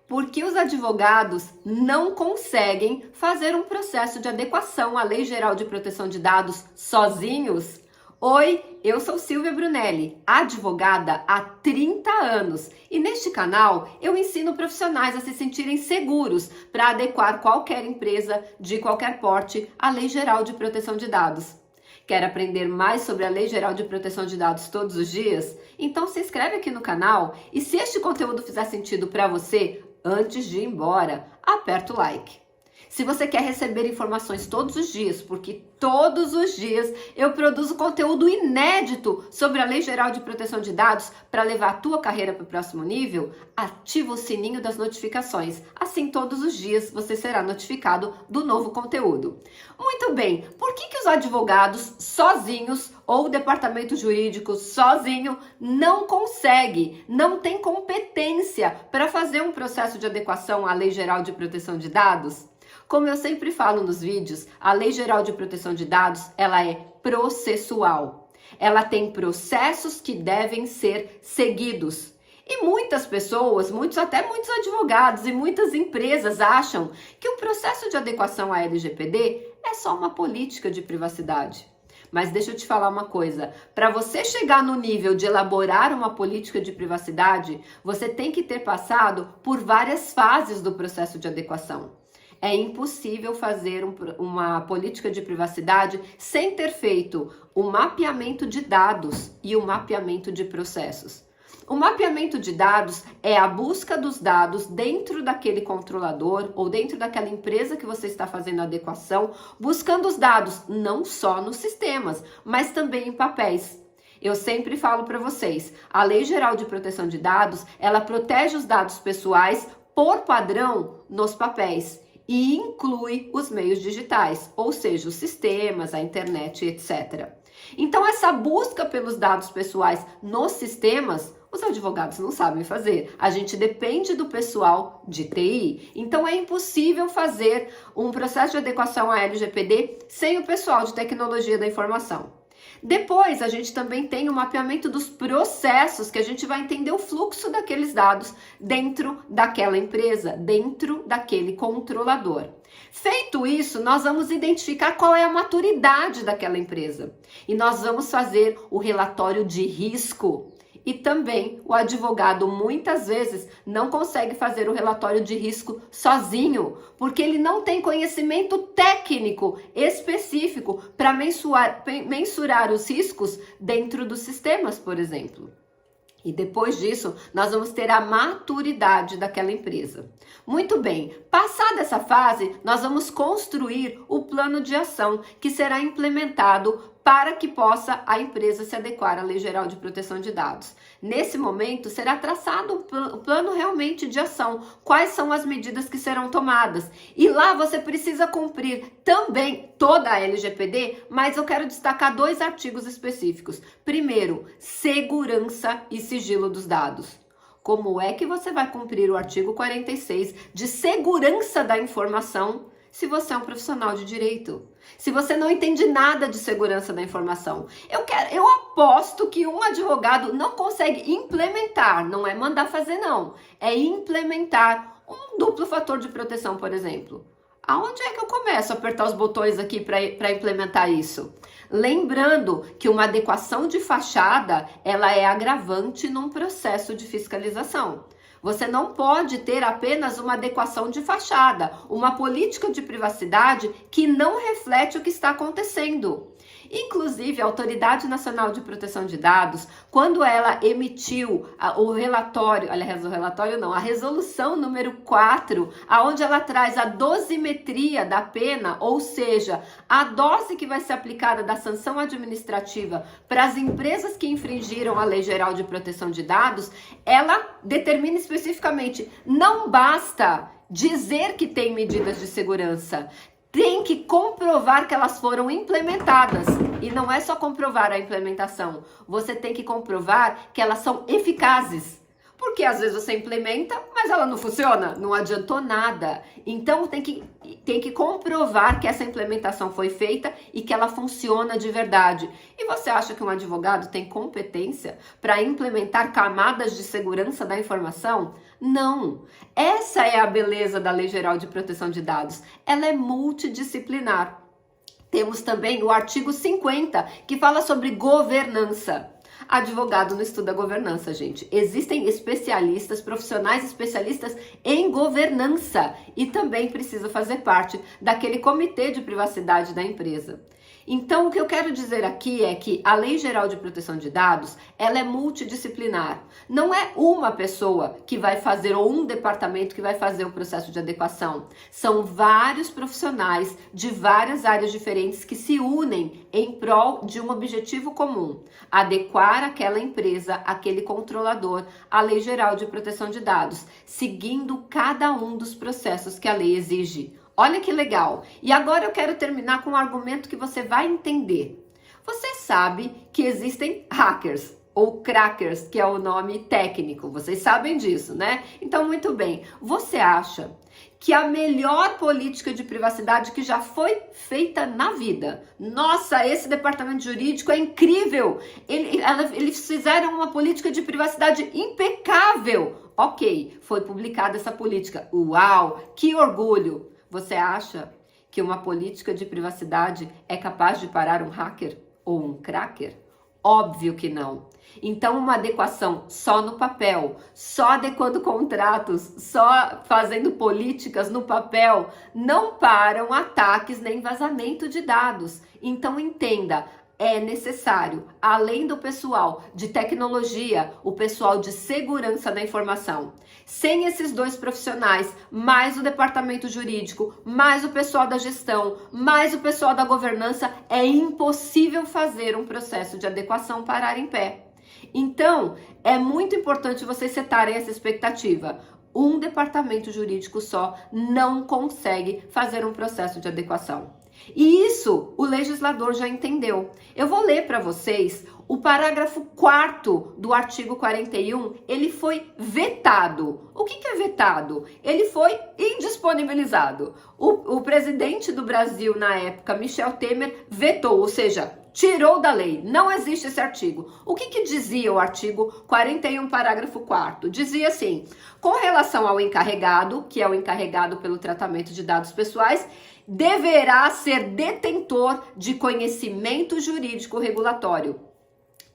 Por que os advogados não conseguem fazer um processo de adequação à Lei Geral de Proteção de Dados sozinhos? Oi, eu sou Silvia Brunelli, advogada há 30 anos e neste canal eu ensino profissionais a se sentirem seguros para adequar qualquer empresa de qualquer porte à Lei Geral de Proteção de Dados. Quer aprender mais sobre a Lei Geral de Proteção de Dados todos os dias? Então se inscreve aqui no canal e se este conteúdo fizer sentido para você, antes de ir embora, aperta o like. Se você quer receber informações todos os dias, porque todos os dias eu produzo conteúdo inédito sobre a Lei Geral de Proteção de Dados para levar a tua carreira para o próximo nível, ativa o sininho das notificações. Assim, todos os dias você será notificado do novo conteúdo. Muito bem, por que os advogados sozinhos ou o departamento jurídico sozinho não consegue, não tem competência para fazer um processo de adequação à Lei Geral de Proteção de Dados? Como eu sempre falo nos vídeos, a Lei Geral de Proteção de Dados, ela é processual. Ela tem processos que devem ser seguidos. E muitas pessoas, muitos advogados e muitas empresas acham que o processo de adequação à LGPD é só uma política de privacidade. Mas deixa eu te falar uma coisa, para você chegar no nível de elaborar uma política de privacidade, você tem que ter passado por várias fases do processo de adequação. É impossível fazer uma política de privacidade sem ter feito o mapeamento de dados e o mapeamento de processos. O mapeamento de dados é a busca dos dados dentro daquele controlador ou dentro daquela empresa que você está fazendo a adequação, buscando os dados não só nos sistemas, mas também em papéis. Eu sempre falo para vocês, a Lei Geral de Proteção de Dados, ela protege os dados pessoais por padrão nos papéis. E inclui os meios digitais, ou seja, os sistemas, a internet, etc. Então, essa busca pelos dados pessoais nos sistemas, os advogados não sabem fazer. A gente depende do pessoal de TI. Então, é impossível fazer um processo de adequação à LGPD sem o pessoal de tecnologia da informação. Depois, a gente também tem o mapeamento dos processos, que a gente vai entender o fluxo daqueles dados dentro daquela empresa, dentro daquele controlador. Feito isso, nós vamos identificar qual é a maturidade daquela empresa. E nós vamos fazer o relatório de risco. E também o advogado muitas vezes não consegue fazer o relatório de risco sozinho, porque ele não tem conhecimento técnico específico para mensurar os riscos dentro dos sistemas, por exemplo. E depois disso, nós vamos ter a maturidade daquela empresa. Muito bem, passada essa fase, nós vamos construir o plano de ação que será implementado para que possa a empresa se adequar à Lei Geral de Proteção de Dados. Nesse momento, será traçado um plano realmente de ação. Quais são as medidas que serão tomadas? E lá você precisa cumprir também toda a LGPD, mas eu quero destacar 2 artigos específicos. Primeiro, segurança e sigilo dos dados. Como é que você vai cumprir o artigo 46 de segurança da informação se você é um profissional de direito? Se você não entende nada de segurança da informação? Eu aposto que um advogado não consegue implementar, não é mandar fazer não, é implementar um duplo fator de proteção, por exemplo. Aonde é que eu começo a apertar os botões aqui para implementar isso? Lembrando que uma adequação de fachada, ela é agravante num processo de fiscalização. Você não pode ter apenas uma adequação de fachada, uma política de privacidade que não reflete o que está acontecendo. Inclusive, a Autoridade Nacional de Proteção de Dados, quando ela emitiu o relatório, aliás, o relatório não, a resolução número 4, aonde ela traz a dosimetria da pena, ou seja, a dose que vai ser aplicada da sanção administrativa para as empresas que infringiram a Lei Geral de Proteção de Dados, ela determina especificamente, não basta dizer que tem medidas de segurança, tem que comprovar que elas foram implementadas. E não é só comprovar a implementação, você tem que comprovar que elas são eficazes. Porque às vezes você implementa, mas ela não funciona, não adiantou nada. Então tem que comprovar que essa implementação foi feita e que ela funciona de verdade. E você acha que um advogado tem competência para implementar camadas de segurança da informação? Não. Essa é a beleza da Lei Geral de Proteção de Dados. Ela é multidisciplinar. Temos também o artigo 50, que fala sobre governança. Advogado não estuda governança, gente. Existem especialistas, profissionais especialistas em governança e também precisa fazer parte daquele comitê de privacidade da empresa. Então, o que eu quero dizer aqui é que a Lei Geral de Proteção de Dados, ela é multidisciplinar. Não é uma pessoa que vai fazer ou um departamento que vai fazer o processo de adequação. São vários profissionais de várias áreas diferentes que se unem em prol de um objetivo comum: adequar aquela empresa, aquele controlador, à Lei Geral de Proteção de Dados, seguindo cada um dos processos que a lei exige. Olha que legal! E agora eu quero terminar com um argumento que você vai entender. Você sabe que existem hackers ou crackers, que é o nome técnico. Vocês sabem disso, né? Então, muito bem. Você acha que a melhor política de privacidade que já foi feita na vida? Nossa, esse departamento jurídico é incrível! Eles fizeram uma política de privacidade impecável. Ok, foi publicada essa política. Uau, que orgulho! Você acha que uma política de privacidade é capaz de parar um hacker ou um cracker? Óbvio que não. Então, uma adequação só no papel, só adequando contratos, só fazendo políticas no papel, não param ataques nem vazamento de dados. Então, entenda. É necessário, além do pessoal de tecnologia, o pessoal de segurança da informação. Sem esses dois profissionais, mais o departamento jurídico, mais o pessoal da gestão, mais o pessoal da governança, é impossível fazer um processo de adequação parar em pé. Então, é muito importante vocês setarem essa expectativa. Um departamento jurídico só não consegue fazer um processo de adequação. E isso o legislador já entendeu. Eu vou ler para vocês o parágrafo 4º do artigo 41, ele foi vetado. O que é vetado? Ele foi indisponibilizado. O presidente do Brasil na época, Michel Temer, vetou, ou seja, tirou da lei. Não existe esse artigo. O que dizia o artigo 41, parágrafo 4º? Dizia assim: com relação ao encarregado, que é o encarregado pelo tratamento de dados pessoais, deverá ser detentor de conhecimento jurídico regulatório.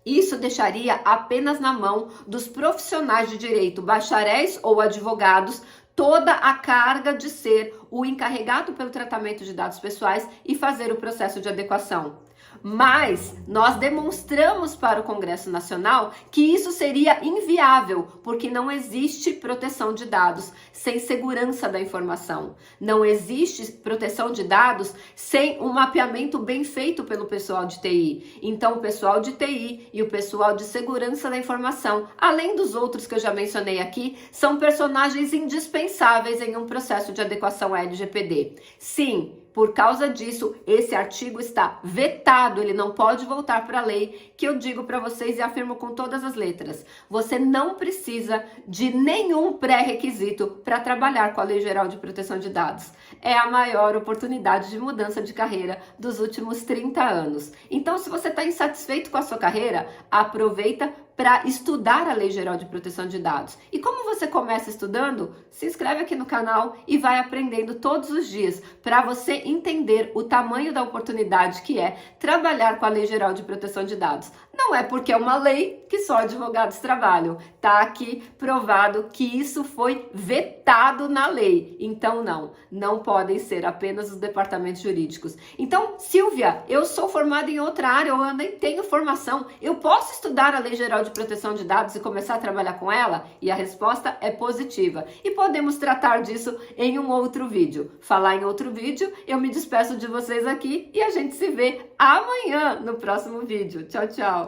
Isso deixaria apenas na mão dos profissionais de direito, bacharéis ou advogados, toda a carga de ser o encarregado pelo tratamento de dados pessoais e fazer o processo de adequação. Mas nós demonstramos para o Congresso Nacional que isso seria inviável, porque não existe proteção de dados sem segurança da informação. Não existe proteção de dados sem um mapeamento bem feito pelo pessoal de TI. Então, o pessoal de TI e o pessoal de segurança da informação, além dos outros que eu já mencionei aqui, são personagens indispensáveis em um processo de adequação à LGPD. Sim, por causa disso, esse artigo está vetado, ele não pode voltar para a lei, que eu digo para vocês e afirmo com todas as letras. Você não precisa de nenhum pré-requisito para trabalhar com a Lei Geral de Proteção de Dados. É a maior oportunidade de mudança de carreira dos últimos 30 anos. Então, se você está insatisfeito com a sua carreira, aproveita para estudar a Lei Geral de Proteção de Dados. E como você começa estudando? Se inscreve aqui no canal e vai aprendendo todos os dias para você entender o tamanho da oportunidade que é trabalhar com a Lei Geral de Proteção de Dados. Não é porque é uma lei que só advogados trabalham. Tá aqui provado que isso foi vetado na lei. Então não podem ser apenas os departamentos jurídicos. Então, Silvia, eu sou formada em outra área, eu nem tenho formação. Eu posso estudar a Lei Geral de Proteção de Dados e começar a trabalhar com ela? E a resposta é positiva. E podemos tratar disso em um outro vídeo. Falar em outro vídeo, eu me despeço de vocês aqui e a gente se vê amanhã no próximo vídeo. Tchau, tchau!